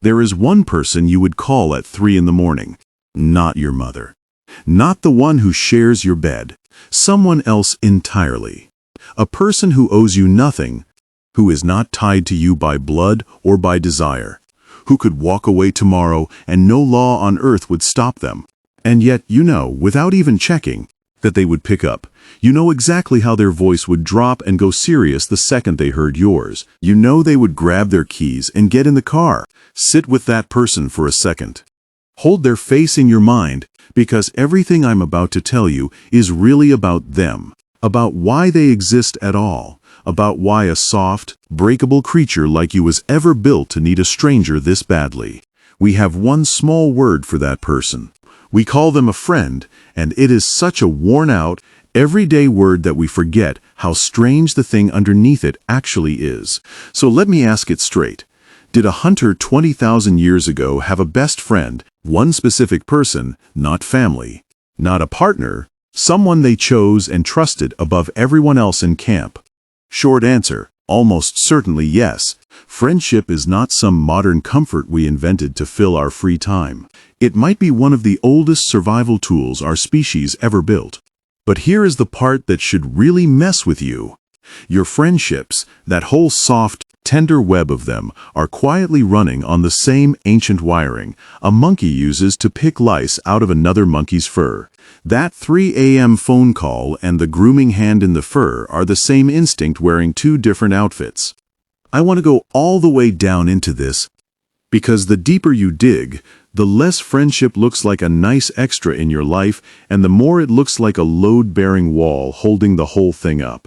There is one person you would call at 3 in the morning. Not your mother. Not the one who shares your bed. Someone else entirely. A person who owes you nothing, who is not tied to you by blood or by desire, who could walk away tomorrow and no law on earth would stop them. And yet, you know, without even checking, that they would pick up. You know exactly how their voice would drop and go serious the second they heard yours. You know they would grab their keys and get in the car. Sit with that person for a second. Hold their face in your mind, because everything I'm about to tell you is really about them, about why they exist at all, about why a soft, breakable creature like you was ever built to need a stranger this badly. We have one small word for that person. We call them a friend, and it is such a worn-out, everyday word that we forget how strange the thing underneath it actually is. So let me ask it straight. Did a hunter 20,000 years ago have a best friend, one specific person, not family, not a partner, someone they chose and trusted above everyone else in camp? Short answer, almost certainly yes. Friendship is not some modern comfort we invented to fill our free time. It might be one of the oldest survival tools our species ever built. But here is the part that should really mess with you. Your friendships, that whole soft, tender web of them, are quietly running on the same ancient wiring a monkey uses to pick lice out of another monkey's fur. That 3 a.m. phone call and the grooming hand in the fur are the same instinct wearing two different outfits. I want to go all the way down into this, because the deeper you dig, the less friendship looks like a nice extra in your life, and the more it looks like a load-bearing wall holding the whole thing up.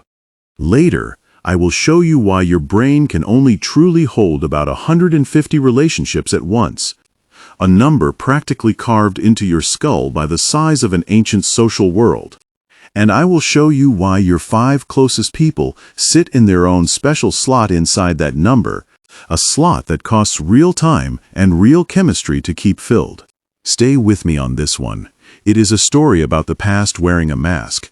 Later, I will show you why your brain can only truly hold about 150 relationships at once, a number practically carved into your skull by the size of an ancient social world. And I will show you why your 5 closest people sit in their own special slot inside that number, a slot that costs real time and real chemistry to keep filled. Stay with me on this one. It is a story about the past wearing a mask,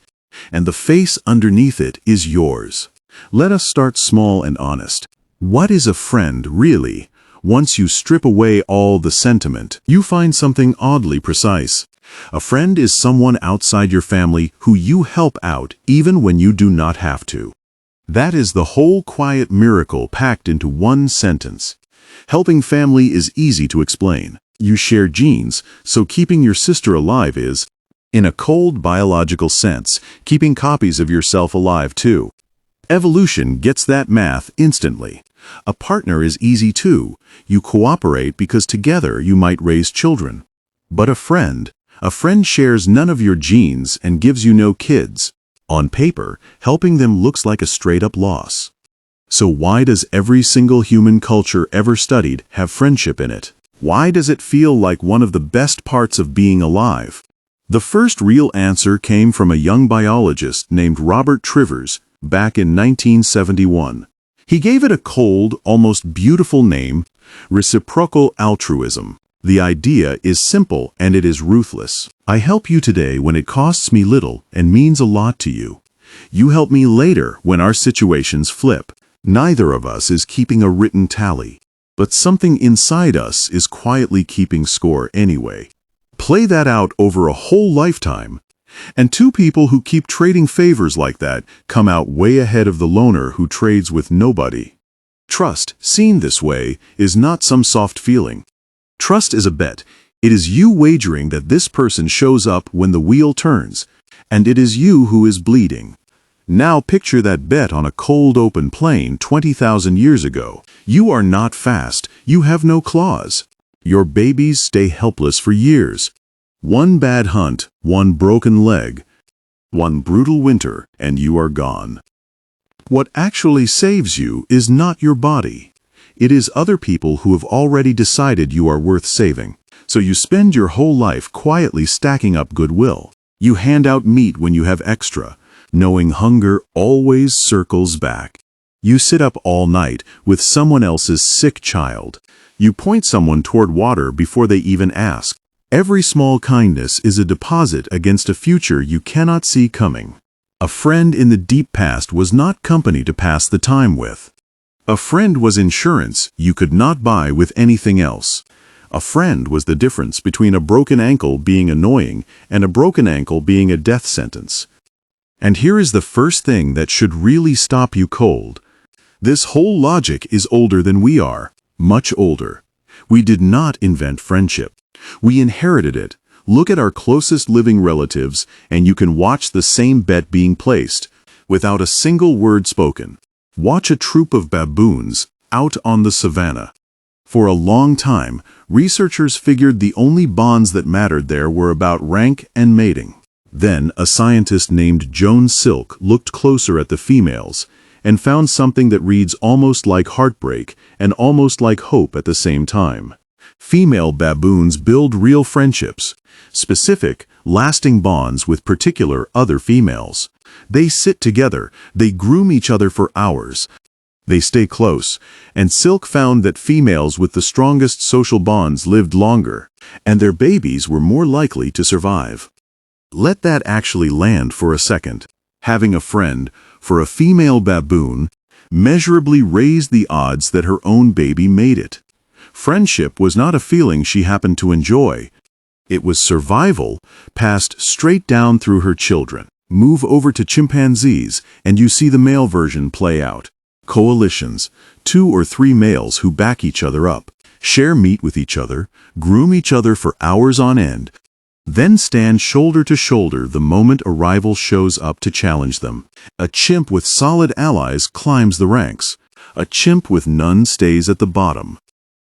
and the face underneath it is yours. Let us start small and honest. What is a friend, really? Once you strip away all the sentiment, you find something oddly precise. A friend is someone outside your family who you help out even when you do not have to. That is the whole quiet miracle packed into one sentence. Helping family is easy to explain. You share genes, so keeping your sister alive is, in a cold biological sense, keeping copies of yourself alive too. Evolution gets that math instantly. A partner is easy too. You cooperate because together you might raise children. But a friend shares none of your genes and gives you no kids. On paper, helping them looks like a straight-up loss. So why does every single human culture ever studied have friendship in it? Why does it feel like one of the best parts of being alive? The first real answer came from a young biologist named Robert Trivers back in 1971. He gave it a cold, almost beautiful name, reciprocal altruism. The idea is simple and it is ruthless. I help you today when it costs me little and means a lot to you. You help me later when our situations flip. Neither of us is keeping a written tally, but something inside us is quietly keeping score anyway. Play that out over a whole lifetime, and 2 people who keep trading favors like that come out way ahead of the loner who trades with nobody. Trust, seen this way, is not some soft feeling. Trust is a bet. It is you wagering that this person shows up when the wheel turns, and it is you who is bleeding. Now picture that bet on a cold open plain 20,000 years ago. You are not fast. You have no claws. Your babies stay helpless for years. One bad hunt, one broken leg, one brutal winter, and you are gone. What actually saves you is not your body. It is other people who have already decided you are worth saving. So you spend your whole life quietly stacking up goodwill. You hand out meat when you have extra, knowing hunger always circles back. You sit up all night with someone else's sick child. You point someone toward water before they even ask. Every small kindness is a deposit against a future you cannot see coming. A friend in the deep past was not company to pass the time with. A friend was insurance you could not buy with anything else. A friend was the difference between a broken ankle being annoying and a broken ankle being a death sentence. And here is the first thing that should really stop you cold. This whole logic is older than we are, much older. We did not invent friendship. We inherited it. Look at our closest living relatives, and you can watch the same bet being placed, without a single word spoken. Watch a troop of baboons out on the savannah. For a long time, researchers figured the only bonds that mattered there were about rank and mating. Then, a scientist named Joan Silk looked closer at the females and found something that reads almost like heartbreak and almost like hope at the same time. Female baboons build real friendships, specific, lasting bonds with particular other females. They sit together, they groom each other for hours. They stay close, and Silk found that females with the strongest social bonds lived longer, and their babies were more likely to survive. Let that actually land for a second. Having a friend, for a female baboon, measurably raised the odds that her own baby made it. Friendship was not a feeling she happened to enjoy. It was survival, passed straight down through her children. Move over to chimpanzees, and you see the male version play out. Coalitions, 2 or 3 males who back each other up, share meat with each other, groom each other for hours on end, then stand shoulder to shoulder the moment a rival shows up to challenge them. A chimp with solid allies climbs the ranks. A chimp with none stays at the bottom.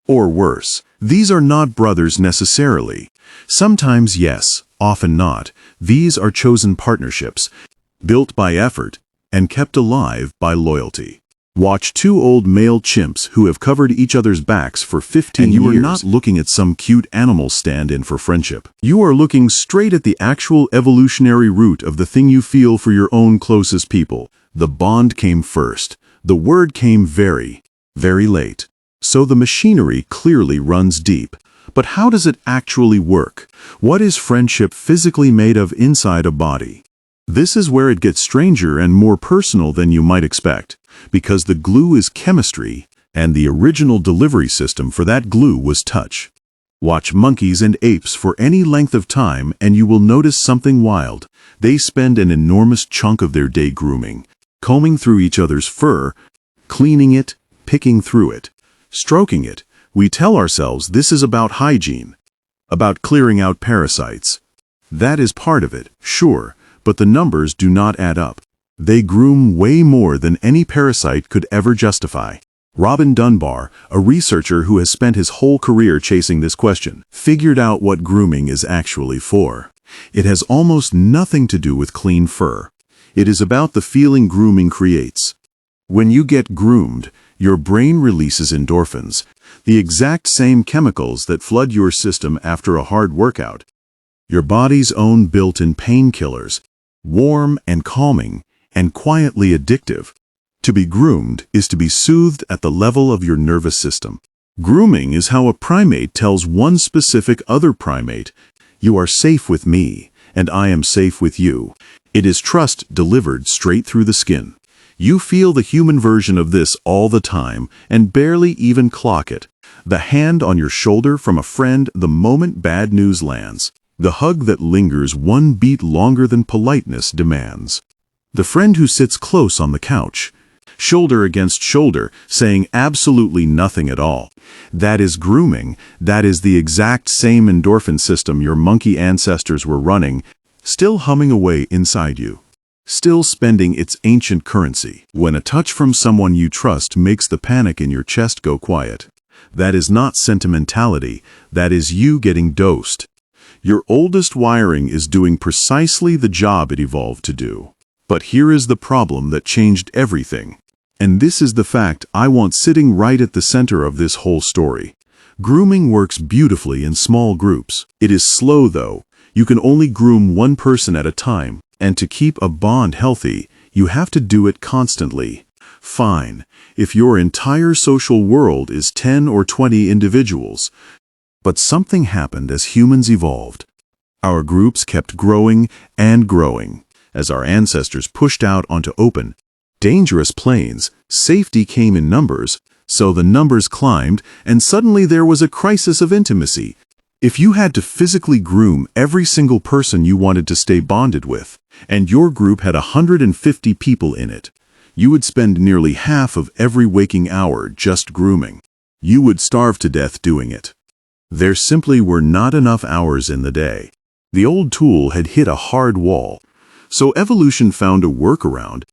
Or worse, these are not brothers necessarily. Sometimes yes, often not. These are chosen partnerships, built by effort and kept alive by loyalty. Watch 2 old male chimps who have covered each other's backs for 15 years. And you are not looking at some cute animal stand-in for friendship. You are looking straight at the actual evolutionary root of the thing you feel for your own closest people. The bond came first. The word came very, very late. So the machinery clearly runs deep. But how does it actually work? What is friendship physically made of inside a body? This is where it gets stranger and more personal than you might expect, because the glue is chemistry, and the original delivery system for that glue was touch. Watch monkeys and apes for any length of time and you will notice something wild. They spend an enormous chunk of their day grooming, combing through each other's fur, cleaning it, picking through it, stroking it. We tell ourselves this is about hygiene, about clearing out parasites. That is part of it, sure, but the numbers do not add up. They groom way more than any parasite could ever justify. Robin Dunbar, a researcher who has spent his whole career chasing this question, figured out what grooming is actually for. It has almost nothing to do with clean fur. It is about the feeling grooming creates. When you get groomed, your brain releases endorphins, the exact same chemicals that flood your system after a hard workout. Your body's own built-in painkillers, warm and calming, and quietly addictive. To be groomed is to be soothed at the level of your nervous system. Grooming is how a primate tells one specific other primate, "You are safe with me, and I am safe with you." It is trust delivered straight through the skin. You feel the human version of this all the time and barely even clock it. The hand on your shoulder from a friend the moment bad news lands. The hug that lingers one beat longer than politeness demands. The friend who sits close on the couch, shoulder against shoulder, saying absolutely nothing at all. That is grooming. That is the exact same endorphin system your monkey ancestors were running, still humming away inside you, still spending its ancient currency. When a touch from someone you trust makes the panic in your chest go quiet, that is not sentimentality, that is you getting dosed. Your oldest wiring is doing precisely the job it evolved to do. But here is the problem that changed everything. And this is the fact I want sitting right at the center of this whole story. Grooming works beautifully in small groups. It is slow though. You can only groom one person at a time. And to keep a bond healthy, you have to do it constantly. Fine, if your entire social world is 10 or 20 individuals. But something happened as humans evolved. Our groups kept growing and growing. As our ancestors pushed out onto open, dangerous plains, Safety came in numbers, so the numbers climbed, and suddenly there was a crisis of intimacy. If you had to physically groom every single person you wanted to stay bonded with, and your group had 150 people in it, you would spend nearly half of every waking hour just grooming. You would starve to death doing it. There simply were not enough hours in the day. The old tool had hit a hard wall. So evolution found a workaround,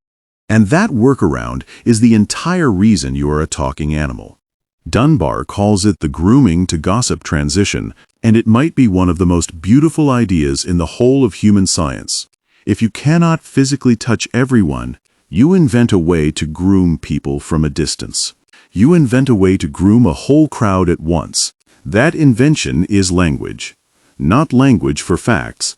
and that workaround is the entire reason you are a talking animal. Dunbar calls it the grooming to gossip transition, and it might be one of the most beautiful ideas in the whole of human science. If you cannot physically touch everyone, you invent a way to groom people from a distance. You invent a way to groom a whole crowd at once. That invention is language. Not language for facts.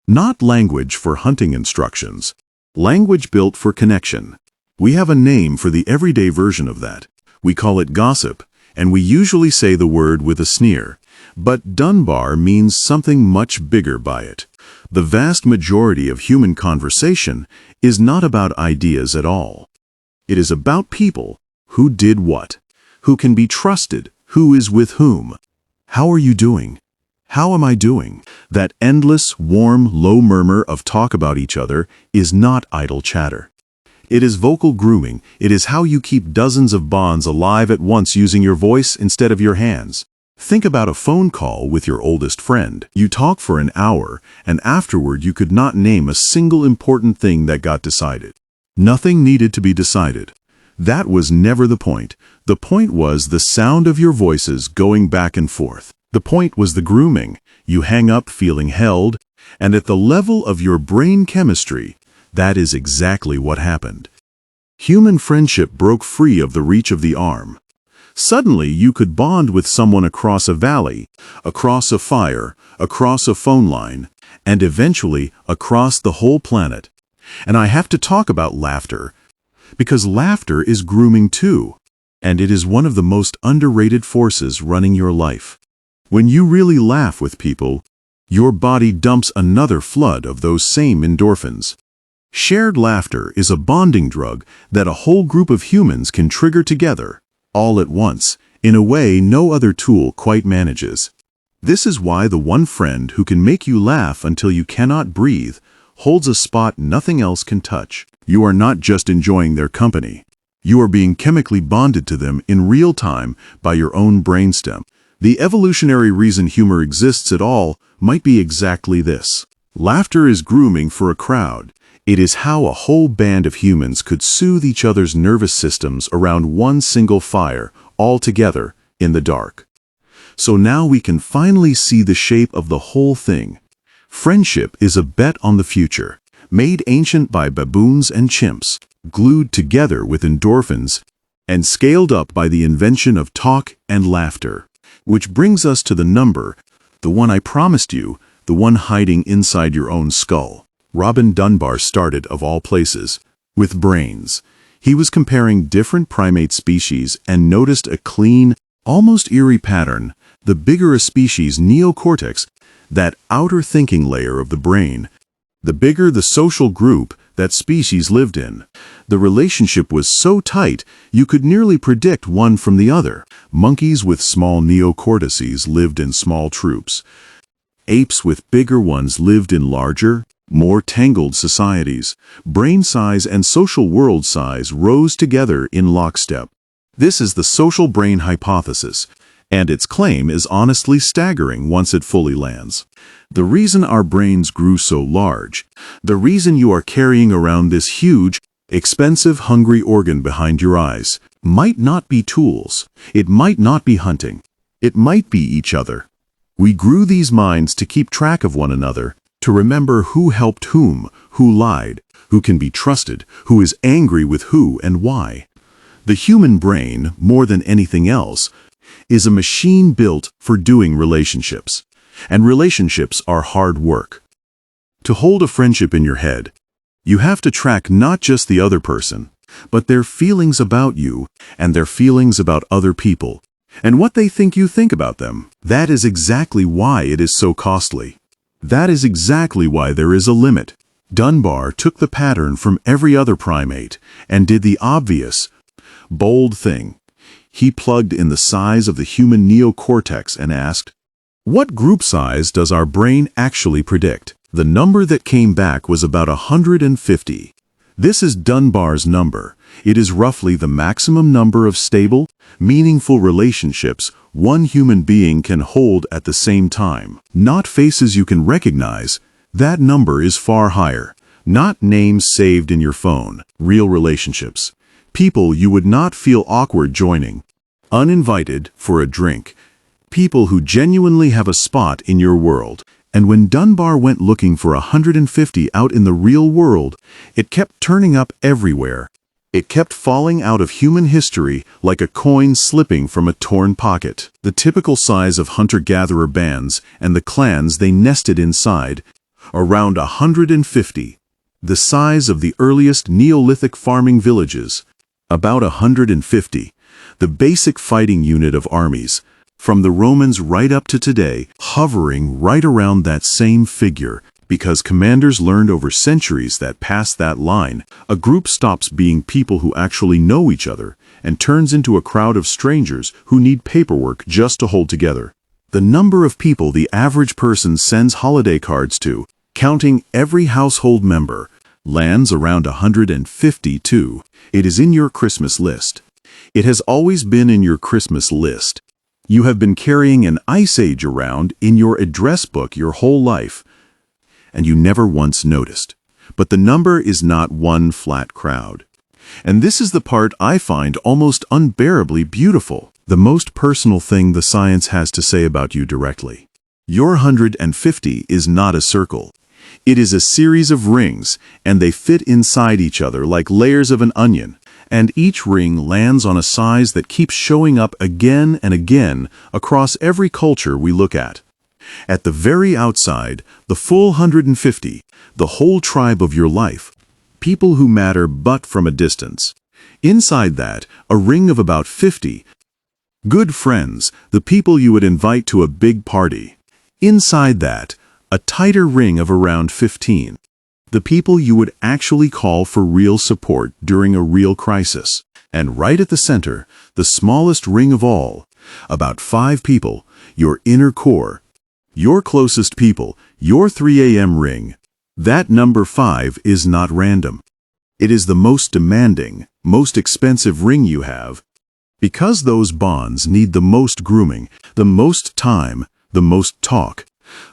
Not language for hunting instructions. Language built for connection. We have a name for the everyday version of that. We call it gossip, and we usually say the word with a sneer. But Dunbar means something much bigger by it. The vast majority of human conversation is not about ideas at all. It is about people. Who did what? Who can be trusted? Who is with whom? How are you doing? How am I doing? That endless, warm, low murmur of talk about each other is not idle chatter. It is vocal grooming. It is how you keep dozens of bonds alive at once using your voice instead of your hands. Think about a phone call with your oldest friend. You talk for an hour, and afterward you could not name a single important thing that got decided. Nothing needed to be decided. That was never the point. The point was the sound of your voices going back and forth. The point was the grooming. You hang up feeling held, and at the level of your brain chemistry, that is exactly what happened. Human friendship broke free of the reach of the arm. Suddenly, you could bond with someone across a valley, across a fire, across a phone line, and eventually across the whole planet. And I have to talk about laughter, because laughter is grooming too, and it is one of the most underrated forces running your life. When you really laugh with people, your body dumps another flood of those same endorphins. Shared laughter is a bonding drug that a whole group of humans can trigger together, all at once, in a way no other tool quite manages. This is why the one friend who can make you laugh until you cannot breathe holds a spot nothing else can touch. You are not just enjoying their company. You are being chemically bonded to them in real time by your own brainstem. The evolutionary reason humor exists at all might be exactly this. Laughter is grooming for a crowd. It is how a whole band of humans could soothe each other's nervous systems around one single fire, all together, in the dark. So now we can finally see the shape of the whole thing. Friendship is a bet on the future, made ancient by baboons and chimps, glued together with endorphins, and scaled up by the invention of talk and laughter. Which brings us to the number, the one I promised you, the one hiding inside your own skull. Robin Dunbar started, of all places, with brains. He was comparing different primate species and noticed a clean, almost eerie pattern. The bigger a species' neocortex, that outer thinking layer of the brain, the bigger the social group that species lived in. The relationship was so tight you could nearly predict one from the other. Monkeys with small neocortices lived in small troops. Apes with bigger ones lived in larger, more tangled societies. Brain size and social world size rose together in lockstep. This is the social brain hypothesis, and its claim is honestly staggering once it fully lands. The reason our brains grew so large, the reason you are carrying around this huge, expensive, hungry organ behind your eyes, might not be tools. It might not be hunting. It might be each other. We grew these minds to keep track of one another, to remember who helped whom, who lied, who can be trusted, who is angry with who and why. The human brain, more than anything else, is a machine built for doing relationships. And relationships are hard work. To hold a friendship in your head, you have to track not just the other person, but their feelings about you and their feelings about other people, and what they think you think about them. That is exactly why it is so costly. That is exactly why there is a limit. Dunbar took the pattern from every other primate and did the obvious, bold thing. He plugged in the size of the human neocortex and asked, "What group size does our brain actually predict?" The number that came back was about 150. This is Dunbar's number. It is roughly the maximum number of stable, meaningful relationships one human being can hold at the same time. Not faces you can recognize. That number is far higher. Not names saved in your phone. Real relationships. People you would not feel awkward joining. Uninvited for a drink. People who genuinely have a spot in your world. And when Dunbar went looking for 150 out in the real world, it kept turning up everywhere. It kept falling out of human history like a coin slipping from a torn pocket. The typical size of hunter-gatherer bands and the clans they nested inside, around 150. The size of the earliest Neolithic farming villages, about 150. The basic fighting unit of armies, from the Romans right up to today, hovering right around that same figure, because commanders learned over centuries that past that line, a group stops being people who actually know each other and turns into a crowd of strangers who need paperwork just to hold together. The number of people the average person sends holiday cards to, counting every household member, lands around 152. It is in your Christmas list. It has always been in your Christmas list. You have been carrying an ice age around in your address book your whole life, and you never once noticed. But the number is not one flat crowd. And this is the part I find almost unbearably beautiful, the most personal thing the science has to say about you directly. Your 150 is not a circle. It is a series of rings, and they fit inside each other like layers of an onion. And each ring lands on a size that keeps showing up again and again across every culture we look at. At the very outside, the full 150, the whole tribe of your life, people who matter but from a distance. Inside that, a ring of about 50, good friends, the people you would invite to a big party. Inside that, a tighter ring of around 15. The people you would actually call for real support during a real crisis. And right at the center, the smallest ring of all, about 5 people, your inner core, your closest people, your 3 a.m. ring. That number 5 is not random. It is the most demanding, most expensive ring you have, because those bonds need the most grooming, the most time, the most talk,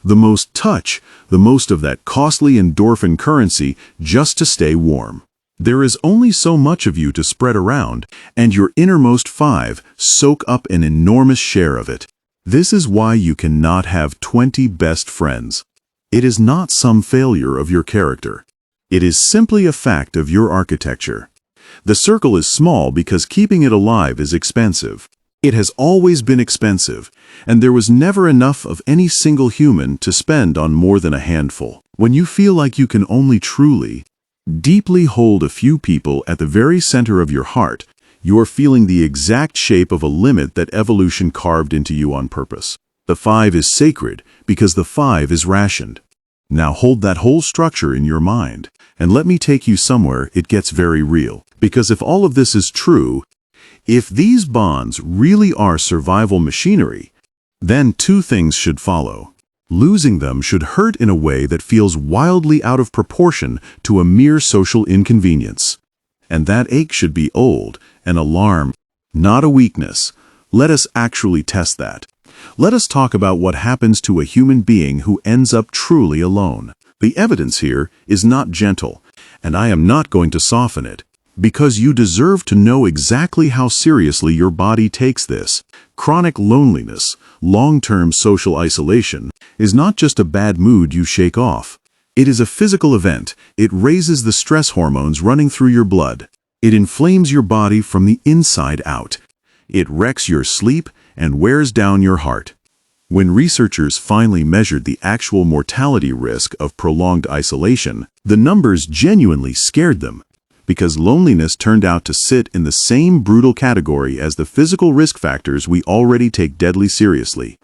the most touch, the most of that costly endorphin currency just to stay warm. There is only so much of you to spread around, and your innermost 5 soak up an enormous share of it. This is why you cannot have 20 best friends. It is not some failure of your character. It is simply a fact of your architecture. The circle is small because keeping it alive is expensive. It has always been expensive, and there was never enough of any single human to spend on more than a handful. When you feel like you can only truly, deeply hold a few people at the very center of your heart, you are feeling the exact shape of a limit that evolution carved into you on purpose. The 5 is sacred because the 5 is rationed. Now hold that whole structure in your mind, and let me take you somewhere it gets very real. Because if all of this is true, if these bonds really are survival machinery, then 2 things should follow. Losing them should hurt in a way that feels wildly out of proportion to a mere social inconvenience. And that ache should be old, an alarm, not a weakness. Let us actually test that. Let us talk about what happens to a human being who ends up truly alone. The evidence here is not gentle, and I am not going to soften it, because you deserve to know exactly how seriously your body takes this. Chronic loneliness, long-term social isolation, is not just a bad mood you shake off. It is a physical event. It raises the stress hormones running through your blood. It inflames your body from the inside out. It wrecks your sleep and wears down your heart. When researchers finally measured the actual mortality risk of prolonged isolation, the numbers genuinely scared them, because loneliness turned out to sit in the same brutal category as the physical risk factors we already take deadly seriously.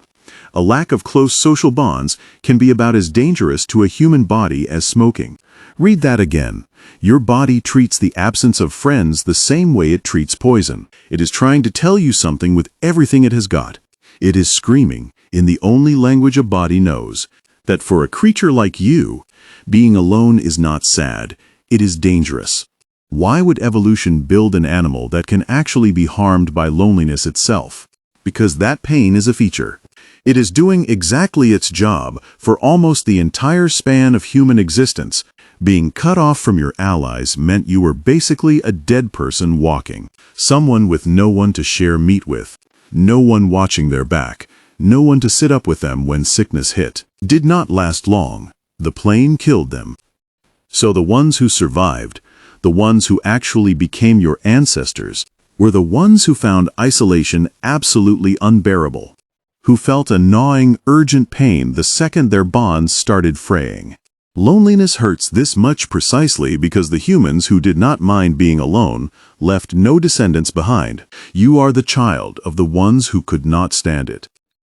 A lack of close social bonds can be about as dangerous to a human body as smoking. Read that again. Your body treats the absence of friends the same way it treats poison. It is trying to tell you something with everything it has got. It is screaming, in the only language a body knows, that for a creature like you, being alone is not sad, it is dangerous. Why would evolution build an animal that can actually be harmed by loneliness itself? Because that pain is a feature. It is doing exactly its job for almost the entire span of human existence. Being cut off from your allies meant you were basically a dead person walking. Someone with no one to share meat with, no one watching their back, no one to sit up with them when sickness hit. Did not last long. The plane killed them. So the ones who survived, the ones who actually became your ancestors, were the ones who found isolation absolutely unbearable, who felt a gnawing, urgent pain the second their bonds started fraying. Loneliness hurts this much precisely because the humans who did not mind being alone left no descendants behind. You are the child of the ones who could not stand it.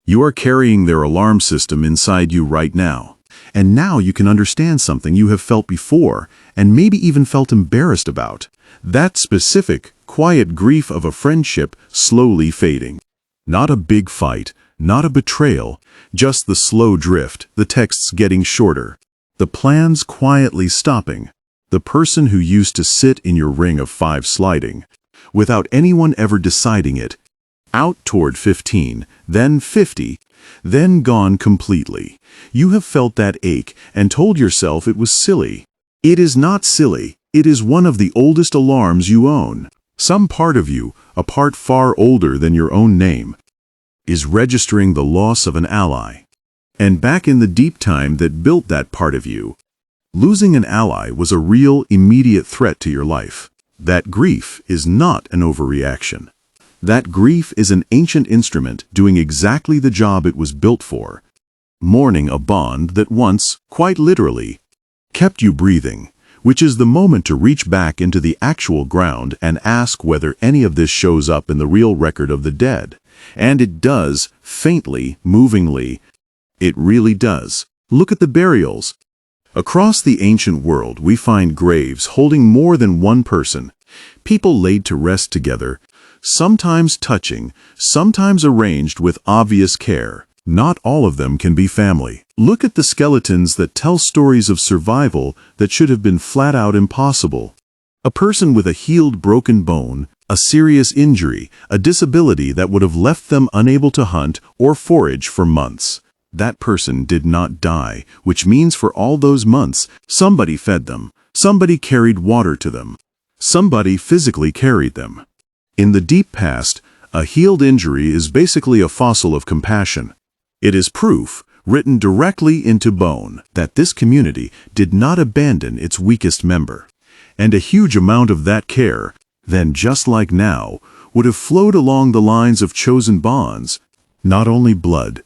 You are carrying their alarm system inside you right now. And now you can understand something you have felt before and maybe even felt embarrassed about. That specific, quiet grief of a friendship slowly fading. Not a big fight, not a betrayal, just the slow drift, the texts getting shorter. The plans quietly stopping, the person who used to sit in your ring of 5 sliding, without anyone ever deciding it, out toward 15, then 50, then gone completely. You have felt that ache and told yourself it was silly. It is not silly, it is one of the oldest alarms you own. Some part of you, a part far older than your own name, is registering the loss of an ally. And back in the deep time that built that part of you, losing an ally was a real, immediate threat to your life. That grief is not an overreaction. That grief is an ancient instrument doing exactly the job it was built for, mourning a bond that once, quite literally, kept you breathing, which is the moment to reach back into the actual ground and ask whether any of this shows up in the real record of the dead. And it does, faintly, movingly. It really does. Look at the burials. Across the ancient world, we find graves holding more than one person, people laid to rest together, sometimes touching, sometimes arranged with obvious care. Not all of them can be family. Look at the skeletons that tell stories of survival that should have been flat out impossible. A person with a healed broken bone, a serious injury, a disability that would have left them unable to hunt or forage for months. That person did not die, which means for all those months, somebody fed them, somebody carried water to them, somebody physically carried them. In the deep past, a healed injury is basically a fossil of compassion. It is proof, written directly into bone, that this community did not abandon its weakest member. And a huge amount of that care, then just like now, would have flowed along the lines of chosen bonds, not only blood.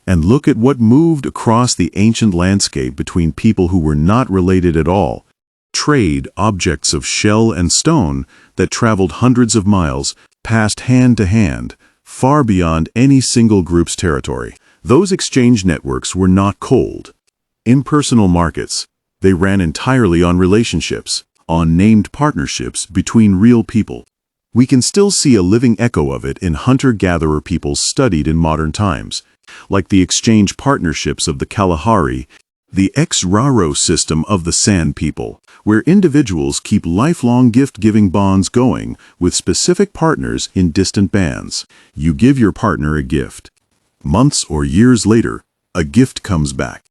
And look at what moved across the ancient landscape between people who were not related at all. Trade, objects of shell and stone that traveled hundreds of miles, passed hand to hand, far beyond any single group's territory. Those exchange networks were not cold, impersonal markets. They ran entirely on relationships, on named partnerships between real people. We can still see a living echo of it in hunter-gatherer peoples studied in modern times, like the exchange partnerships of the Kalahari, the ex-Raro system of the Sand people, where individuals keep lifelong gift-giving bonds going with specific partners in distant bands. You give your partner a gift. Months or years later, a gift comes back.